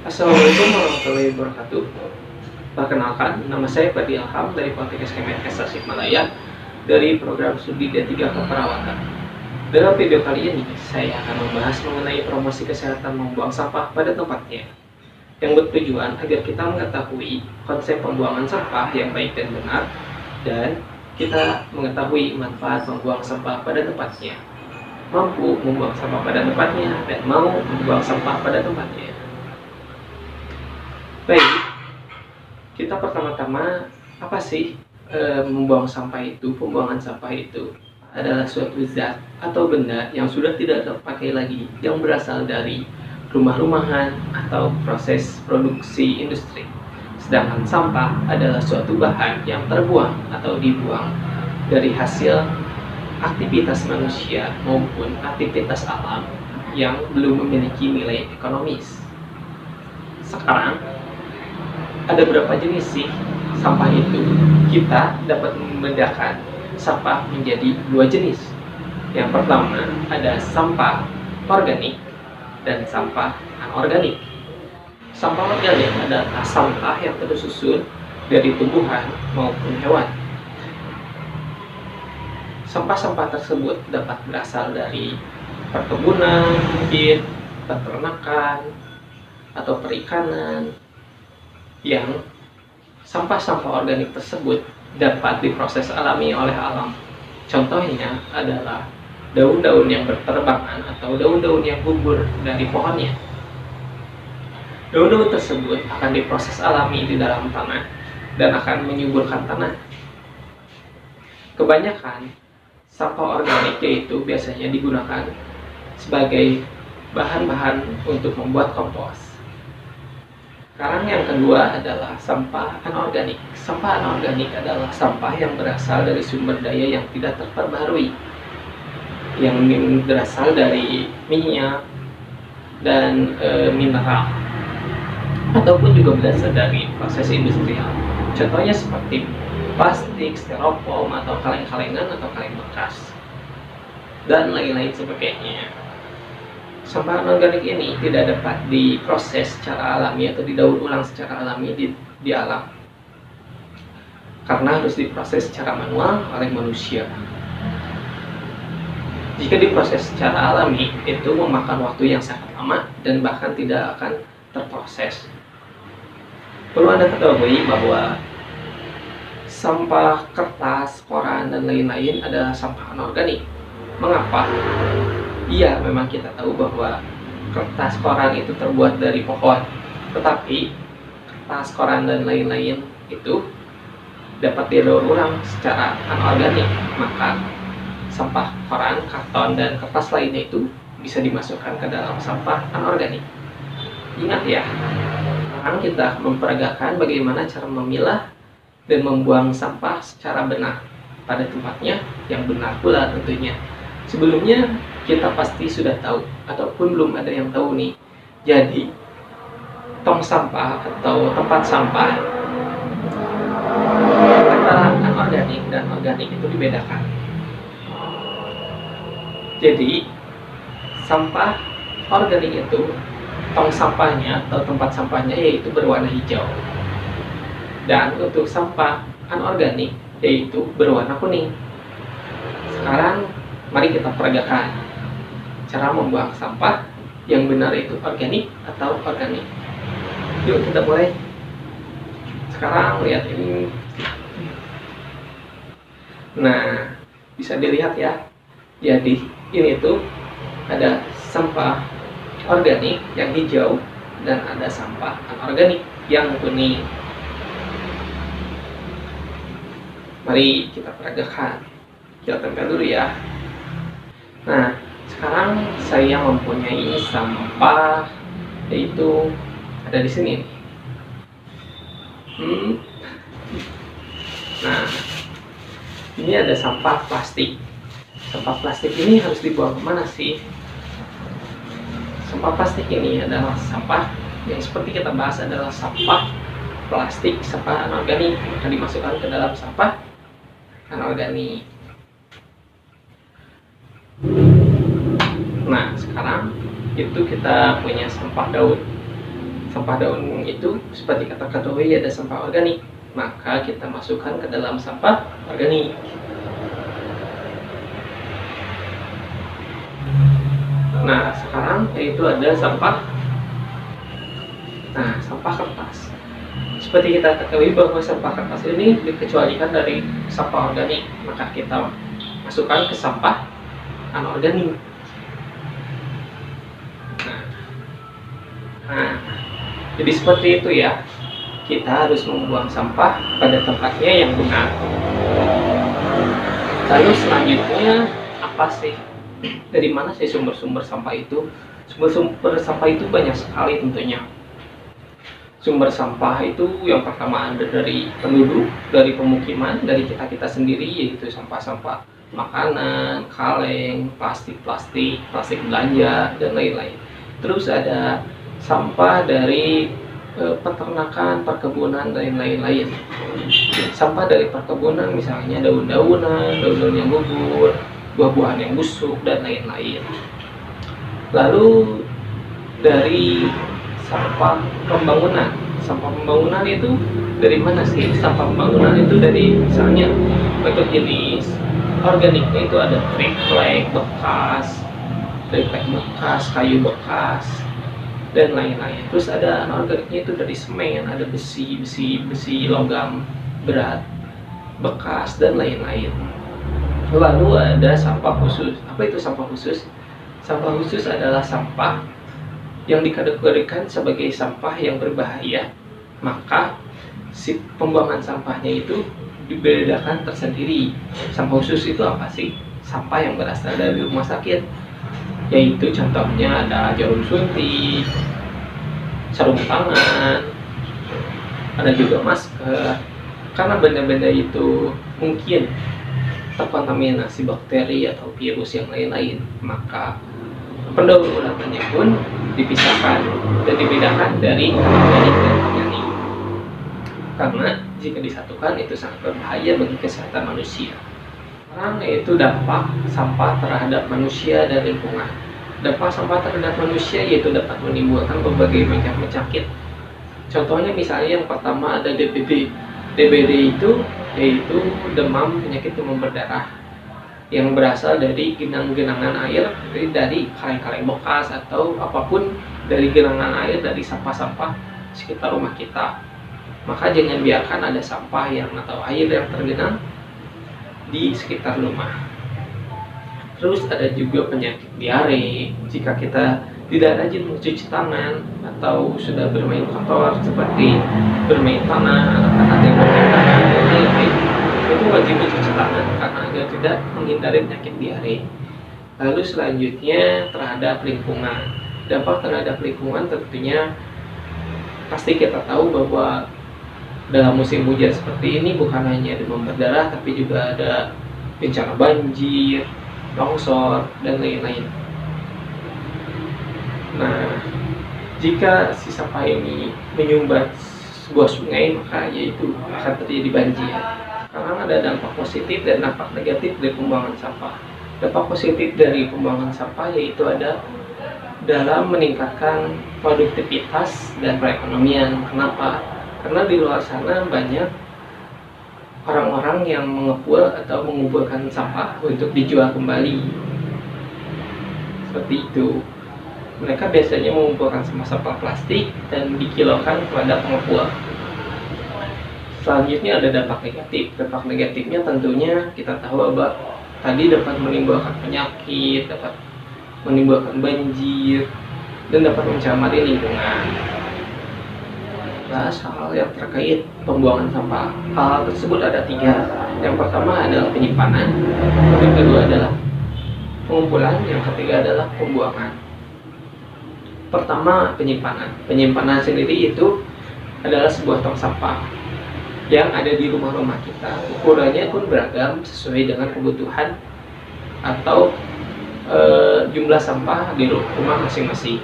Assalamualaikum warahmatullahi wabarakatuh. Perkenalkan, nama saya Fadi Ilham dari Politeknik Kemenkes Tasikmalaya dari program studi D3 Keperawatan. Dalam video kali ini, saya akan membahas mengenai promosi kesehatan membuang sampah pada tempatnya, yang bertujuan agar kita mengetahui konsep pembuangan sampah yang baik dan benar, dan kita mengetahui manfaat membuang sampah pada tempatnya, mampu membuang sampah pada tempatnya, dan mau membuang sampah pada tempatnya. Baik, kita pertama-tama apa sih membuang sampah itu? Pembuangan sampah itu adalah suatu zat atau benda yang sudah tidak terpakai lagi, yang berasal dari rumah-rumahan atau proses produksi industri. Sedangkan sampah adalah suatu bahan yang terbuang atau dibuang dari hasil aktivitas manusia maupun aktivitas alam yang belum memiliki nilai ekonomis. Sekarang, ada berapa jenis sih sampah itu? Kita dapat membedakan sampah menjadi dua jenis. Yang pertama ada sampah organik dan sampah anorganik. Sampah organik adalah sampah yang tersusun dari tumbuhan maupun hewan. Sampah-sampah tersebut dapat berasal dari perkebunan, mungkin peternakan, atau perikanan, yang sampah-sampah organik tersebut dapat diproses alami oleh alam. Contohnya adalah daun-daun yang berterbangan atau daun-daun yang gugur dari pohonnya. Daun-daun tersebut akan diproses alami di dalam tanah dan akan menyuburkan tanah. Kebanyakan sampah organik yaitu biasanya digunakan sebagai bahan-bahan untuk membuat kompos. Sekarang yang kedua adalah sampah anorganik. Sampah anorganik adalah sampah yang berasal dari sumber daya yang tidak terperbarui, yang berasal dari minyak dan mineral, ataupun juga berasal dari proses industrial. Contohnya seperti plastik, styrofoam, atau kaleng-kalengan atau kaleng bekas, dan lain-lain sebagainya. Sampah anorganik ini tidak dapat diproses secara alami atau didaur ulang secara alami di alam, karena harus diproses secara manual oleh manusia. Jika diproses secara alami, itu memakan waktu yang sangat lama dan bahkan tidak akan terproses. Perlu Anda ketahui bahwa sampah kertas, koran, dan lain-lain adalah sampah anorganik. Mengapa? Iya, memang kita tahu bahwa kertas, koran itu terbuat dari pohon, tetapi kertas, koran, dan lain-lain itu dapat didaur ulang secara anorganik. Maka sampah koran, karton, dan kertas lainnya itu bisa dimasukkan ke dalam sampah anorganik. Ingat ya, sekarang kita memperagakan bagaimana cara memilah dan membuang sampah secara benar pada tempatnya yang benar pula tentunya. Sebelumnya kita pasti sudah tahu, ataupun belum ada yang tahu nih. Jadi, tong sampah atau tempat sampah antara anorganik dan organik itu dibedakan. Jadi, sampah organik itu tong sampahnya atau tempat sampahnya yaitu berwarna hijau. Dan untuk sampah anorganik yaitu berwarna kuning. Sekarang mari kita peragakan cara membuang sampah yang benar, itu organik atau organik. Yuk kita mulai. Sekarang lihat ini. Nah, bisa dilihat ya. Jadi ini tuh ada sampah organik yang hijau dan ada sampah anorganik yang kuning. Mari kita peragakan. Kita tempel dulu ya. Nah, sekarang saya mempunyai sampah, yaitu ada di sini. Nah, ini ada sampah plastik. Sampah plastik ini harus dibuang kemana sih? Sampah plastik ini adalah sampah yang seperti kita bahas adalah sampah plastik, sampah anorganik, akan dimasukkan ke dalam sampah anorganik. Nah, sekarang itu kita punya sampah daun. sampah daun itu seperti kata ketahui ada sampah organik, maka kita masukkan ke dalam sampah organik. Nah, sekarang yaitu ada sampah kertas. Seperti kita ketahui bahwa sampah kertas ini dikecualikan dari sampah organik, maka kita masukkan ke sampah anorganik. Nah, jadi seperti itu ya. Kita harus membuang sampah pada tempatnya yang benar. Lalu selanjutnya apa sih? Dari mana sih sumber-sumber sampah itu? Sumber-sumber sampah itu banyak sekali tentunya. Sumber sampah itu yang pertama ada dari penduduk, dari pemukiman, dari kita-kita sendiri, yaitu sampah-sampah makanan, kaleng, plastik belanja, dan lain-lain. Terus ada sampah dari peternakan, perkebunan, dan lain-lain. Sampah dari perkebunan misalnya daun-daunan yang gugur, buah-buahan yang busuk, dan lain-lain. Lalu dari sampah pembangunan. Sampah pembangunan itu dari mana sih? Sampah pembangunan itu dari misalnya bentuk jenis organiknya itu ada triplek bekas, kayu bekas, dan lain-lain. Terus ada anorganiknya itu dari semen, ada besi, logam berat, bekas, dan lain-lain. Lalu ada sampah khusus. Apa itu sampah khusus? Sampah khusus adalah sampah yang dikategorikan sebagai sampah yang berbahaya, maka si pembuangan sampahnya itu dibedakan tersendiri. Sampah khusus itu apa sih? Sampah yang berasal dari rumah sakit, yaitu contohnya ada jarum suntik, sarung tangan, ada juga masker. Karena benda-benda itu mungkin terkontaminasi bakteri atau virus yang lain-lain, maka pendauratannya pun dipisahkan dan dibedakan dari organik dan anorganik. Karena jika disatukan itu sangat berbahaya bagi kesehatan manusia. Sekarang yaitu dampak sampah terhadap manusia dan lingkungan. Dampak sampah terhadap manusia yaitu dapat menimbulkan berbagai macam penyakit. Contohnya misalnya yang pertama ada DBD. DBD itu yaitu demam, penyakit demam berdarah, yang berasal dari genangan air dari kaleng-kaleng bekas atau apapun dari genangan air dari sampah-sampah sekitar rumah kita. Maka jangan biarkan ada sampah atau air yang tergenang di sekitar rumah. Terus ada juga penyakit diare jika kita tidak rajin mencuci tangan atau sudah bermain kotor seperti bermain tanah, anak-anak yang bermain tanah, dan lain-lain. Itu wajib mencuci tangan karena agar tidak menghindari penyakit diare. Lalu selanjutnya terhadap lingkungan. Dampak terhadap lingkungan tentunya pasti kita tahu bahwa dalam musim hujan seperti ini bukan hanya demam berdarah, tapi juga ada bencana banjir, longsor, dan lain-lain. Nah, jika si sampah ini menyumbat sebuah sungai, maka yaitu akan terjadi banjir. Sekarang ada dampak positif dan dampak negatif dari pembuangan sampah. Dampak positif dari pembuangan sampah yaitu ada dalam meningkatkan produktivitas dan perekonomian. Kenapa? Karena di luar sana banyak orang-orang yang mengepul atau mengumpulkan sampah untuk dijual kembali. Seperti itu. Mereka biasanya mengumpulkan sampah plastik dan dikilokan kepada pengepul. Selanjutnya ada dampak negatif. Dampak negatifnya tentunya kita tahu bahwa tadi dapat menimbulkan penyakit, dapat menimbulkan banjir, dan dapat mencemari lingkungan. Bahas hal yang terkait pembuangan sampah. Hal tersebut ada 3. Yang pertama adalah penyimpanan, yang kedua adalah pengumpulan, yang ketiga adalah pembuangan. Pertama, penyimpanan. Penyimpanan sendiri itu adalah sebuah tong sampah yang ada di rumah-rumah kita. Ukurannya pun beragam sesuai dengan kebutuhan atau jumlah sampah di rumah masing-masing.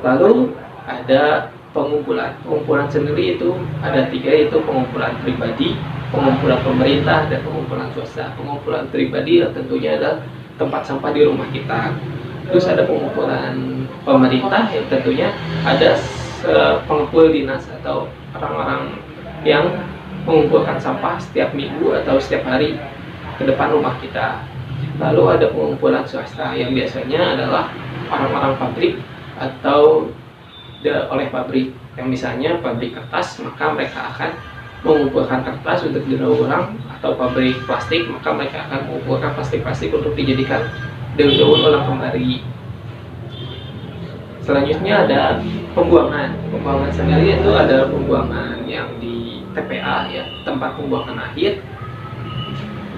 Lalu ada pengumpulan. Pengumpulan sendiri itu ada 3, yaitu pengumpulan pribadi, pengumpulan pemerintah, dan pengumpulan swasta. Pengumpulan pribadi tentunya adalah tempat sampah di rumah kita. Terus ada pengumpulan pemerintah yang tentunya ada pengepul dinas atau orang-orang yang mengumpulkan sampah setiap minggu atau setiap hari ke depan rumah kita. Lalu ada pengumpulan swasta yang biasanya adalah orang-orang pabrik atau oleh pabrik, yang misalnya pabrik kertas, maka mereka akan mengumpulkan kertas untuk didaur ulang, atau pabrik plastik, maka mereka akan mengumpulkan plastik-plastik untuk dijadikan daur ulang kembali. Selanjutnya ada pembuangan. Pembuangan sendiri itu ada pembuangan yang di TPA, ya, tempat pembuangan akhir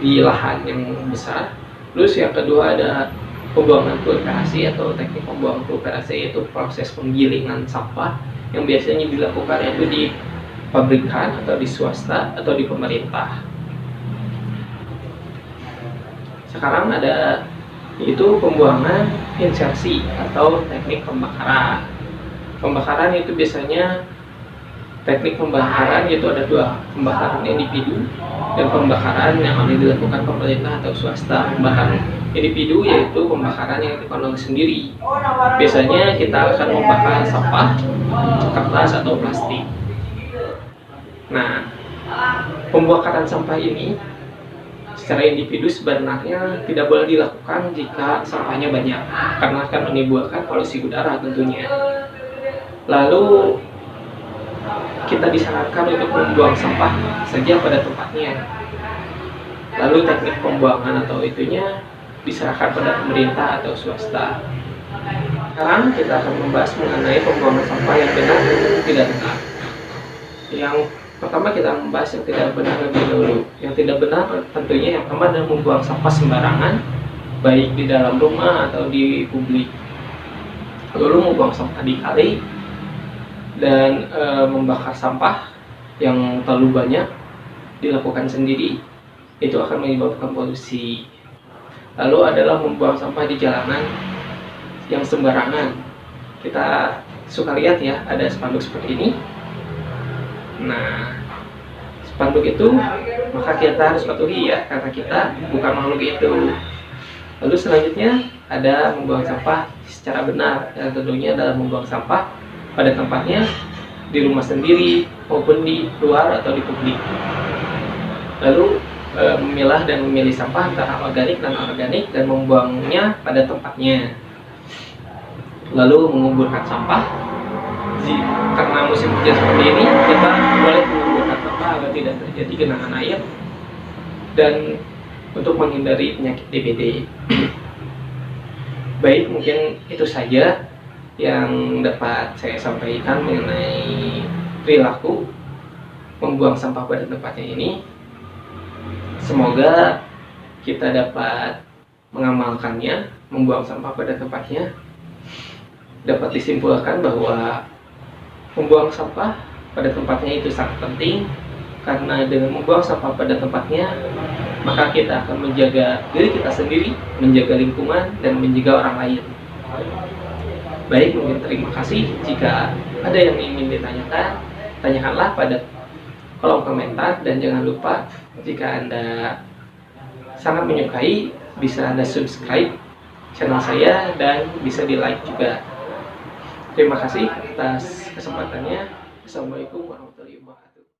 di lahan yang besar. Terus yang kedua ada pembuangan pulverasi atau teknik pembuangan pulverasi, yaitu proses penggilingan sampah yang biasanya dilakukan itu di pabrikan atau di swasta atau di pemerintah. Sekarang ada itu pembuangan insersi atau teknik pembakaran. Pembakaran itu biasanya teknik pembakaran itu ada dua, pembakaran individu dan pembakaran yang akan dilakukan pemerintah atau swasta. Pembakaran individu yaitu pembakaran yang dilakukan oleh sendiri. Biasanya kita akan membakar sampah, kertas atau plastik. Nah, pembakaran sampah ini secara individu sebenarnya tidak boleh dilakukan jika sampahnya banyak, karena akan menimbulkan polusi udara tentunya. Lalu kita disarankan untuk membuang sampah saja pada tempatnya. Lalu teknik pembuangan atau itunya diserahkan pada pemerintah atau swasta. Sekarang kita akan membahas mengenai pembuangan sampah yang benar dan tidak benar. Yang pertama kita membahas yang tidak benar lebih dahulu. Yang tidak benar tentunya yang pertama adalah membuang sampah sembarangan, baik di dalam rumah atau di publik. Lalu membuang sampah di kali dan membakar sampah yang terlalu banyak dilakukan sendiri, itu akan menyebabkan polusi. Lalu adalah membuang sampah di jalanan yang sembarangan. Kita suka lihat ya, ada spanduk seperti ini. Nah, spanduk itu maka kita harus patuhi ya, karena kita bukan makhluk itu. Lalu selanjutnya ada membuang sampah secara benar, yang tentunya adalah membuang sampah pada tempatnya di rumah sendiri maupun di luar atau di publik. Lalu memilah dan memilih sampah antara organik dan anorganik dan membuangnya pada tempatnya. Lalu menguburkan sampah. Karena musim hujan seperti ini, kita boleh menguburkan sampah agar tidak terjadi genangan air dan untuk menghindari penyakit DBD. Baik, mungkin itu saja yang dapat saya sampaikan mengenai perilaku membuang sampah pada tempatnya ini. Semoga kita dapat mengamalkannya, membuang sampah pada tempatnya. Dapat disimpulkan bahwa membuang sampah pada tempatnya itu sangat penting, karena dengan membuang sampah pada tempatnya, maka kita akan menjaga diri kita sendiri, menjaga lingkungan, dan menjaga orang lain. Baik, mungkin terima kasih. Jika ada yang ingin ditanyakan, tanyakanlah pada kolom komentar, dan jangan lupa jika Anda sangat menyukai, bisa Anda subscribe channel saya dan bisa di like juga. Terima kasih atas kesempatannya. Assalamualaikum warahmatullahi wabarakatuh.